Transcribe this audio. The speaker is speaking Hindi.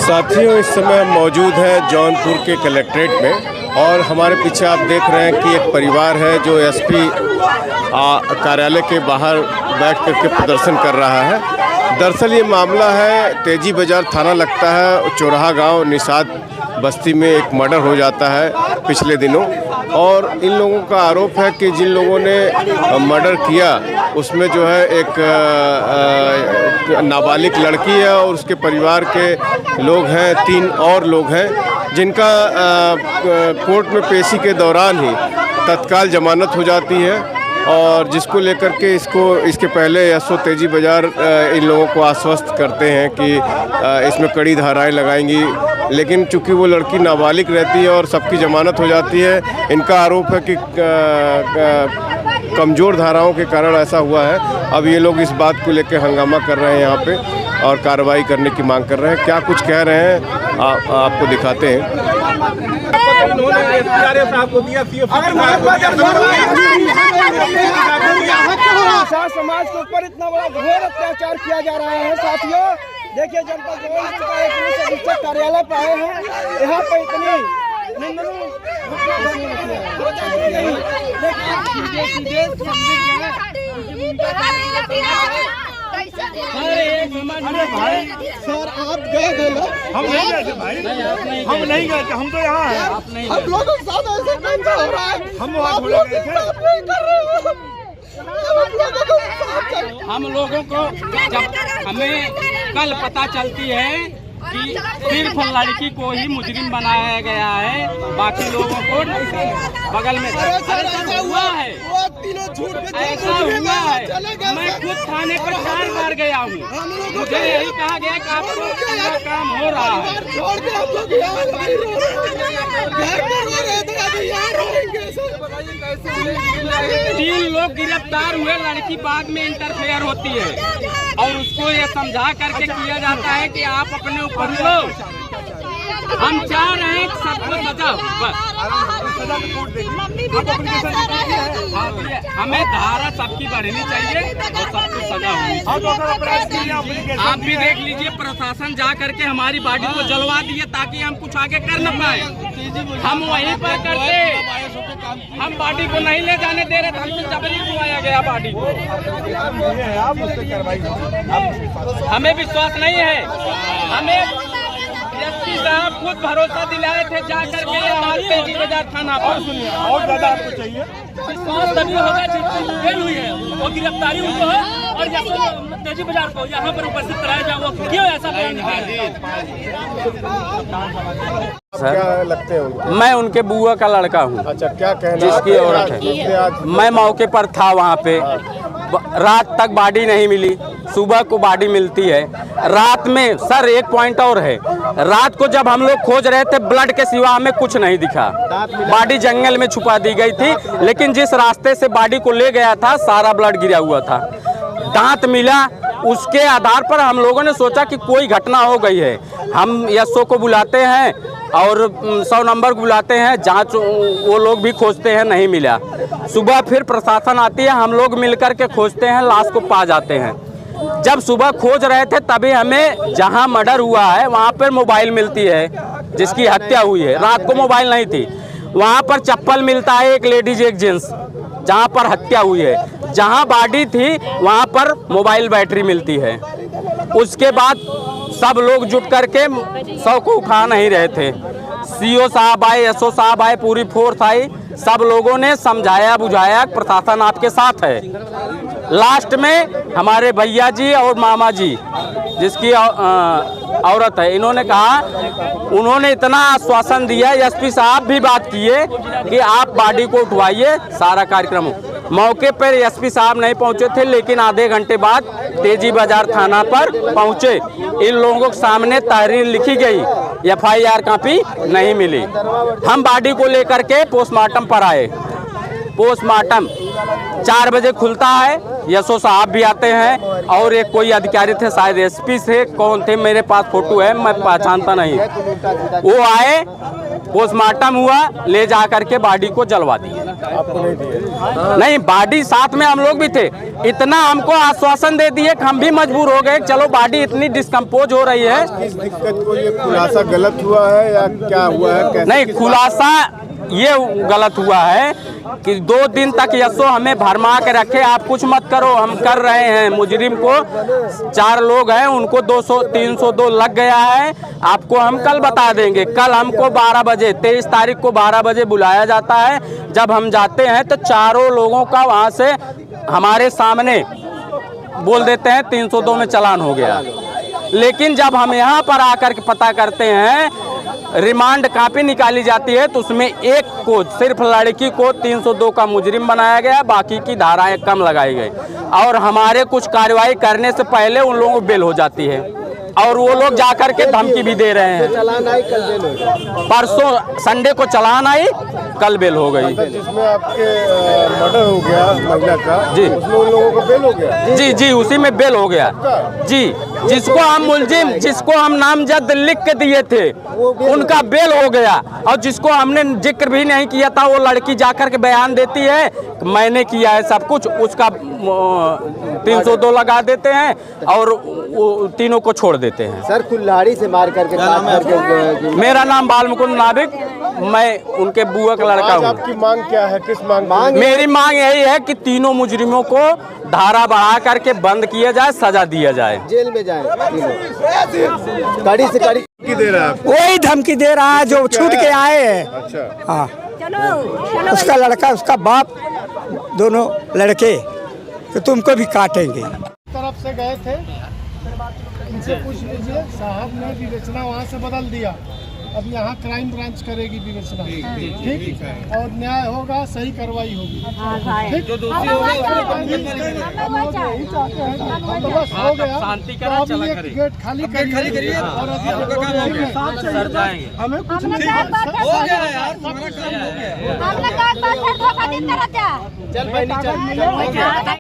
साथियों, इस समय हम मौजूद हैं जौनपुर के कलेक्ट्रेट में और हमारे पीछे आप देख रहे हैं कि एक परिवार है जो एसपी कार्यालय के बाहर बैठ करके प्रदर्शन कर रहा है। दरअसल ये मामला है तेजी बाजार थाना लगता है, चौराहा गांव निषाद बस्ती में एक मर्डर हो जाता है पिछले दिनों। और इन लोगों का आरोप है कि जिन लोगों ने मर्डर किया उसमें जो है एक नाबालिग लड़की है और उसके परिवार के लोग हैं, 3 और लोग हैं जिनका कोर्ट में पेशी के दौरान ही तत्काल जमानत हो जाती है। और जिसको लेकर के इसके पहले एसओ तेजी बाजार इन लोगों को आश्वस्त करते हैं कि इसमें कड़ी धाराएं लगाएंगी, लेकिन चूंकि वो लड़की नाबालिग रहती है और सबकी जमानत हो जाती है, इनका आरोप है कि कमज़ोर धाराओं के कारण ऐसा हुआ है। अब ये लोग इस बात को लेकर हंगामा कर रहे हैं यहाँ पे और कार्रवाई करने की मांग कर रहे हैं। क्या कुछ कह रहे हैं आपको दिखाते हैं। समाज के ऊपर इतना बड़ा घोर अत्याचार किया जा रहा है। साथियों देखिए, जनपद पुलिस अधीक्षक कार्यालय पे आए हैं, यहाँ पे इतनी सर आप गए थे ना? हम नहीं गए थे भाई, हम नहीं गए थे, हम तो यहाँ हैं। हम लोगों के साथ ऐसे कैसे हो रहा है? हम वहाँ थोड़े गए थे। हम लोगों को जब हमें कल पता चलती है कि सिर्फ लड़की को ही मुजरिम बनाया गया है, बाकी लोगों को बगल में ऐसा हुआ है, ऐसा हुआ है। मैं खुद थाने पर 4 बार गया हूँ, मुझे यही कहा गया कि आपको पूरा काम हो रहा है। 3 लोग गिरफ्तार हुए, लड़की बाद में इंटरफेयर होती है और उसको ये समझा करके किया जाता है कि आप अपने ऊपर लो। हम चाह रहे हैं सबको सजा, बस हमें धारा सबकी बढ़नी चाहिए और सबको सजा होनी चाहिए। आप भी देख लीजिए, प्रशासन जा करके हमारी बॉडी को जलवा दिए ताकि हम कुछ आगे कर न पाए। हम वहीं पर करते, हम बॉडी को नहीं ले जाने दे रहे थे, हमसे जबरी खुआया गया बॉडी को। हमें विश्वास नहीं है, हमें एसपी साहब खुद भरोसा दिलाए थे जा करके हमारे तेजी बाजार थाना पर। और ज़्यादा आपको चाहिए विश्वास तभी होगा जिसकी फेल हुई है और गिरफ्तारी उनको है और तेजी बाजार को यहाँ पर उपस्थित कराया जाए। वो क्यों ऐसा सर, क्या लगते हैं? मैं उनके बुआ का लड़का हूँ। अच्छा, क्या कहना जिसकी औरत है। मैं मौके पर था वहाँ पे, रात तक बॉडी नहीं मिली, सुबह को बॉडी मिलती है। रात में सर एक पॉइंट और है, रात को जब हम लोग खोज रहे थे ब्लड के सिवा हमें कुछ नहीं दिखा। बॉडी जंगल में छुपा दी गई थी, लेकिन जिस रास्ते से बॉडी को ले गया था सारा ब्लड गिरा हुआ था। दांत मिला, उसके आधार पर हम लोगों ने सोचा कि कोई घटना हो गई है। हम एसओ को बुलाते हैं और 100 नंबर को बुलाते हैं, जांच वो लोग भी खोजते हैं, नहीं मिला। सुबह फिर प्रशासन आती है, हम लोग मिलकर के खोजते हैं, लाश को पा जाते हैं। जब सुबह खोज रहे थे तभी हमें जहां मर्डर हुआ है वहां पर मोबाइल मिलती है, जिसकी हत्या हुई है। रात को मोबाइल नहीं थी, वहां पर चप्पल मिलता है, एक लेडीज एक जेंट्स, जहां पर हत्या हुई है। जहां बॉडी थी वहां पर मोबाइल बैटरी मिलती है। उसके बाद सब लोग जुट करके 100 को उठा नहीं रहे थे। सीओ साहब आए, एसओ साहब आए, पूरी फोर्स आई, सब लोगों ने समझाया बुझाया, प्रशासन आपके साथ है। लास्ट में हमारे भैया जी और मामा जी, जिसकी औरत है, इन्होंने कहा, उन्होंने इतना आश्वासन दिया, एसपी साहब भी बात किए कि आप बॉडी को उठवाइए, सारा कार्यक्रम। मौके पर एसपी साहब नहीं पहुंचे थे, लेकिन आधे घंटे बाद तेजी बाजार थाना पर पहुंचे। इन लोगों के सामने तहरीर लिखी गई, FIR कॉपी नहीं मिली। हम बॉडी को लेकर के पोस्टमार्टम पर आए। पोस्टमार्टम 4 बजे खुलता है, यशो साहब भी आते हैं और एक कोई अधिकारी थे, शायद एसपी से कौन थे, मेरे पास फोटो है, मैं पहचानता नहीं। वो आए, पोस्टमार्टम हुआ, ले जा करके बॉडी को जलवा दिए। आपको नहीं दिए? नहीं, बॉडी साथ में हम लोग भी थे। इतना हमको आश्वासन दे दिए कि हम भी मजबूर हो गए, चलो बॉडी इतनी डिस्कम्पोज हो रही है। इस दिक्कत को ये खुलासा गलत हुआ है या क्या हुआ है? कैसे? नहीं, खुलासा ये गलत हुआ है कि 2 दिन तक यशो हमें भरमा के रखे, आप कुछ मत करो, हम कर रहे हैं। मुजरिम को 4 लोग हैं, उनको 200-302 लग गया है, आपको हम कल बता देंगे। कल हमको 12 बजे 23 तारीख को 12 बजे बुलाया जाता है। जब हम जाते हैं तो चारों लोगों का वहाँ से हमारे सामने बोल देते हैं 302 में चालान हो गया। लेकिन जब हम यहाँ पर आकर के पता करते हैं, रिमांड कॉपी निकाली जाती है तो उसमें एक को, सिर्फ लड़की को 302 का मुजरिम बनाया गया, बाकी की धाराएं कम लगाई गई। और हमारे कुछ कार्रवाई करने से पहले उन लोगों को बेल हो जाती है और वो लोग जाकर के धमकी भी दे रहे हैं। चालान आई, कल बेल हो। परसों संडे को चालान आई, कल बेल हो गई। जिसमें आपके मर्डर हो गया महिला का, जी, उसमें उन लोगों को बेल हो गया? जी जी, उसी में बेल हो गया जी। जिसको हम मुलजिम, जिसको हम नामजद लिख के दिए थे, उनका बेल हो गया। और जिसको हमने जिक्र भी नहीं किया था, वो लड़की जाकर के बयान देती है मैंने किया है सब कुछ, उसका 302 लगा देते हैं और वो तीनों को छोड़ देते हैं। सर कुल्हाड़ी से मार करके। मेरा नाम बालमुकुंद नाभिक, मैं उनके बुआ का लड़का आज हूँ। आपकी मांग क्या है? किस मांग? मेरी मांग यही है कि तीनों मुजरिमों को धारा बढ़ा करके बंद किया जाए, सजा दिया जाए, जेल में जाए। कड़ी से कड़ी की दे रहा है आपको? वही धमकी दे रहा है जो छूट के आए हैं। अच्छा, हाँ, उसका लड़का, उसका बाप, दोनों लड़के तो तुमको भी काटेंगे। तरफ से गए थे, इनसे पूछ लीजिए, साहब ने विवेचना वहाँ से बदल दिया। अब यहाँ क्राइम ब्रांच करेगी विवेचना, ठीक, और न्याय होगा, सही कार्रवाई होगी। ठीक, जो दोषी होगा तो बस हो गया। शांति तो अब ये गेट खाली करिए और सर जाएंगे। हमें कुछ नहीं चल भाई, चल।